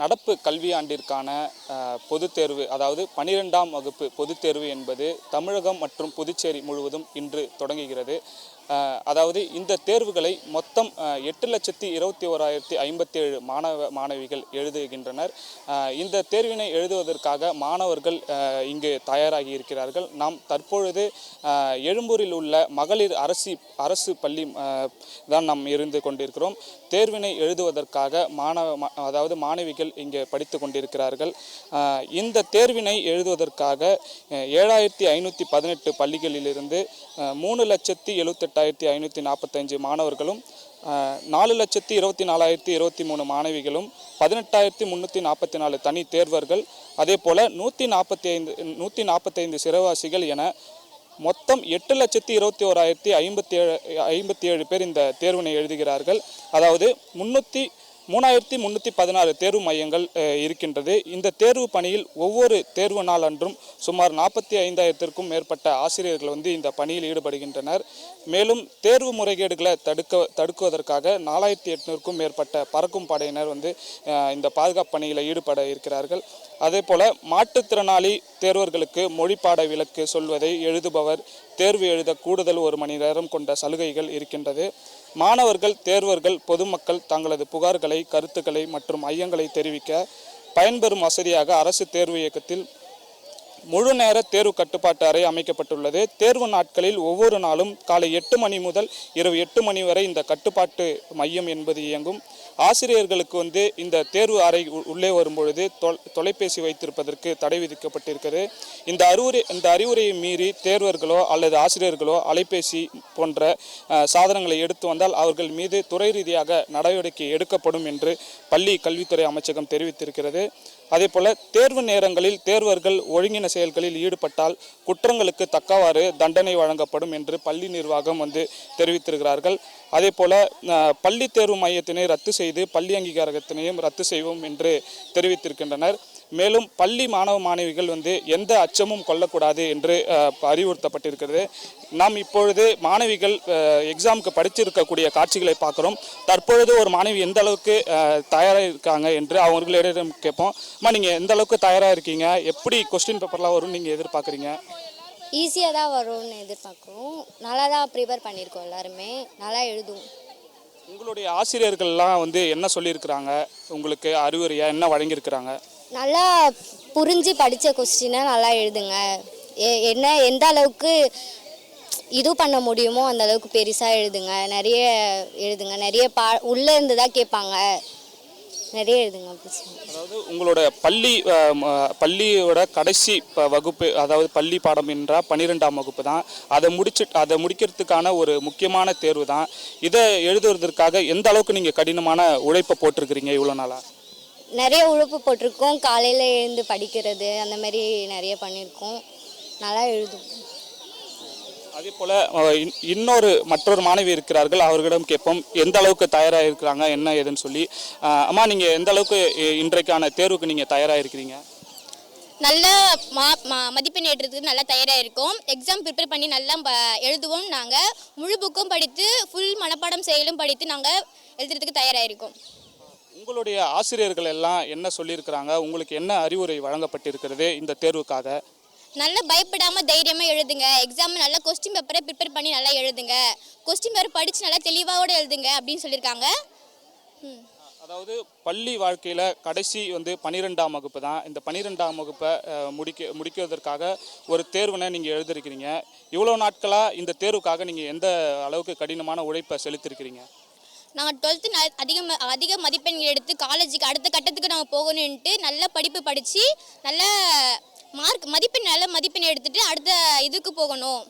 நடப்பு கல்வியாண்டிற்கான பொதுத் தேர்வு, அதாவது 12ஆம் வகுப்பு பொதுத் தேர்வு என்பது தமிழகம் மற்றும் புதுச்சேரி முழுவதும் இன்று தொடங்குகிறது. அதாவது இந்த தேர்வுகளை மொத்தம் 8,21,057 மாணவிகள் எழுதுகின்றனர். இந்த தேர்வினை எழுதுவதற்காக மாணவர்கள் இங்கு தயாராகி இருக்கிறார்கள். நாம் தற்பொழுது எழும்பூரில் உள்ள மகளிர் அரசு பள்ளி தான் நாம் இருந்து கொண்டிருக்கிறோம். தேர்வினை எழுதுவதற்காக மாணவிகள் இங்கே படித்து கொண்டிருக்கிறார்கள். இந்த தேர்வினை எழுதுவதற்காக 7,518 பள்ளிகளிலிருந்து 3,78,545 மாணவர்களும் 4,24,023 மாணவிகளும் 18,344 தனி தேர்வர்கள், அதே போல் 145 சிறைவாசிகள் என மொத்தம் 8,21,057 பேர் இந்த தேர்வினை எழுதுகிறார்கள். அதாவது 3,316 தேர்வு மையங்கள் இருக்கின்றது. இந்த தேர்வு பணியில் ஒவ்வொரு தேர்வு நாள் அன்றும் சுமார் 45,000க்கும் மேற்பட்ட ஆசிரியர்கள் இந்த பணியில் ஈடுபடுகின்றனர். மேலும் தேர்வு முறைகேடுகளை தடுக்குவதற்காக 4,800க்கும் மேற்பட்ட பறக்கும் படையினர் இந்த பாதுகாப்பு பணியில் ஈடுபட இருக்கிறார்கள். அதே போல மாற்றுத்திறனாளி தேர்வர்களுக்கு மொழிப்பாட விலக்கு சொல்வதை எழுதுபவர் தேர்வு எழுத கூடுதல் 1 மணி நேரம் கொண்ட சலுகைகள் இருக்கின்றது. மாணவர்கள், தேர்வர்கள், பொதுமக்கள் தங்களது புகார்களை, கருத்துக்களை மற்றும் ஐயங்களை தெரிவிக்க பயன்பெறும் வசதியாக அரசு தேர்வு இயக்கத்தில் முழு நேர தேர்வு கட்டுப்பாட்டு அறை அமைக்கப்பட்டுள்ளது. தேர்வு நாட்களில் ஒவ்வொரு நாளும் காலை 8 மணி முதல் இரவு 8 மணி வரை இந்த கட்டுப்பாட்டு மையம் என்பது இயங்கும். ஆசிரியர்களுக்கு இந்த தேர்வு அறை உள்ளே வரும்பொழுது தொலைபேசி வைத்திருப்பதற்கு தடை விதிக்கப்பட்டிருக்கிறது. இந்த அறிவுரையை மீறி தேர்வர்களோ அல்லது ஆசிரியர்களோ அலைபேசி போன்ற சாதனங்களை எடுத்து வந்தால் அவர்கள் மீது துறை ரீதியாக நடவடிக்கை எடுக்கப்படும் என்று பள்ளி கல்வித்துறை அமைச்சகம் தெரிவித்திருக்கிறது. அதே போல தேர்வு நேரங்களில் தேர்வர்கள் ஒழுங்கின செயல்களில் ஈடுபட்டால் குற்றங்களுக்கு தக்கவாறு தண்டனை வழங்கப்படும் என்று பள்ளி நிர்வாகம் தெரிவித்திருக்கிறார்கள். அதே போல பள்ளி தேர்வு மையத்தினை ரத்து செய்து பள்ளி அங்கீகாரத்தினையும் ரத்து செய்வோம் என்று தெரிவித்திருக்கின்றனர். மேலும் பள்ளி மாணவிகள் எந்த அச்சமும் கொள்ளக்கூடாது என்று அறிவுறுத்தப்பட்டிருக்கிறது. நாம் இப்பொழுது மாணவிகள் எக்ஸாமுக்கு படிச்சிருக்கக்கூடிய காட்சிகளை பார்க்குறோம். தற்பொழுது ஒரு மாணவி எந்த அளவுக்கு தயாராக இருக்காங்க என்று அவர்களிடம் கேட்போம். நீங்கள் எந்த அளவுக்கு தயாராக இருக்கீங்க? எப்படி கொஸ்டின் பேப்பர்லாம் வரும்னு நீங்கள் எதிர்பார்க்குறீங்க? ஈஸியாக தான் வரும்னு எதிர்பார்க்குறோம். நல்லா தான் ப்ரிப்பேர் பண்ணியிருக்கோம். எல்லாருமே நல்லா எழுதுவோம். உங்களுடைய ஆசிரியர்கள்லாம் என்ன சொல்லியிருக்கிறாங்க? உங்களுக்கு அறிவுரையாக என்ன வழங்கியிருக்கிறாங்க? நல்லா புரிஞ்சு படித்த கொஸ்டினை நல்லா எழுதுங்க. எந்த அளவுக்கு இது பண்ண முடியுமோ அந்த அளவுக்கு பெருசாக எழுதுங்க. நிறைய எழுதுங்க. நிறைய உள்ளே இருந்து தான் கேட்பாங்க. நிறைய எழுதுங்க. அதாவது உங்களோட பள்ளியோட கடைசி வகுப்பு, அதாவது பள்ளி பாடம் என்றால் 12ஆம் வகுப்பு தான். அதை முடிக்கிறதுக்கான ஒரு முக்கியமான தேர்வு தான். இதை எழுதுவதற்காக எந்த அளவுக்கு நீங்கள் கடினமான உழைப்பை போட்டிருக்கிறீங்க இவ்வளோ நாளாக? நிறைய உழைப்பு போட்டிருக்கோம். காலையில் எழுந்து படிக்கிறது அந்த மாதிரி நிறைய பண்ணியிருக்கோம். நல்லா எழுதும். அதே போல் மற்றொரு மாணவி இருக்கிறார்கள். அவர்களிடம் கேட்போம் எந்த அளவுக்கு தயாராக இருக்கிறாங்க என்ன ஏதுன்னு சொல்லி. அம்மா, நீங்கள் எந்த அளவுக்கு இன்றைக்கான தேர்வுக்கு நீங்கள் தயாராக இருக்கிறீங்க? நல்ல மதிப்பெண் ஏற்றத்துக்கு நல்லா தயாராக இருக்கோம். எக்ஸாம் ப்ரிப்பேர் பண்ணி நல்லா எழுதுவோம். நாங்கள் முழு புக்கும் படித்து ஃபுல் மனப்பாடம் செயலும் படித்து நாங்கள் எழுதுறதுக்கு தயாராக இருக்கோம். உங்களுடைய ஆசிரியர்கள் எல்லாம் என்ன சொல்லியிருக்கிறாங்க? உங்களுக்கு என்ன அறிவுரை வழங்கப்பட்டிருக்கிறது இந்த தேர்வுக்காக? நல்லா பயப்படாமல் தைரியமாக எழுதுங்க. எக்ஸாம் நல்லா கொஸ்டின் பேப்பரை ப்ரிப்பேர் பண்ணி நல்லா எழுதுங்க. கொஸ்டின் பேப்பர் படித்து நல்லா தெளிவாக எழுதுங்க அப்படின்னு சொல்லியிருக்காங்க. அதாவது பள்ளி வாழ்க்கையில் கடைசி 12ஆம் வகுப்பு தான். இந்த 12ஆம் வகுப்பை முடிக்கிறதுக்காக ஒரு தேர்வினை நீங்கள் எழுதிருக்கிறீங்க. இவ்வளோ நாட்களாக இந்த தேர்வுக்காக நீங்கள் எந்த அளவுக்கு கடினமான உழைப்பை செலுத்திருக்கிறீங்க? நாங்கள் 12th அதிக மதிப்பெண்கள் எடுத்து காலேஜுக்கு அடுத்த கட்டத்துக்கு நாங்கள் போகணுன்ட்டு நல்ல படிப்பு படித்து நல்ல மதிப்பெண் எடுத்துகிட்டு அடுத்த இதுக்கு போகணும்.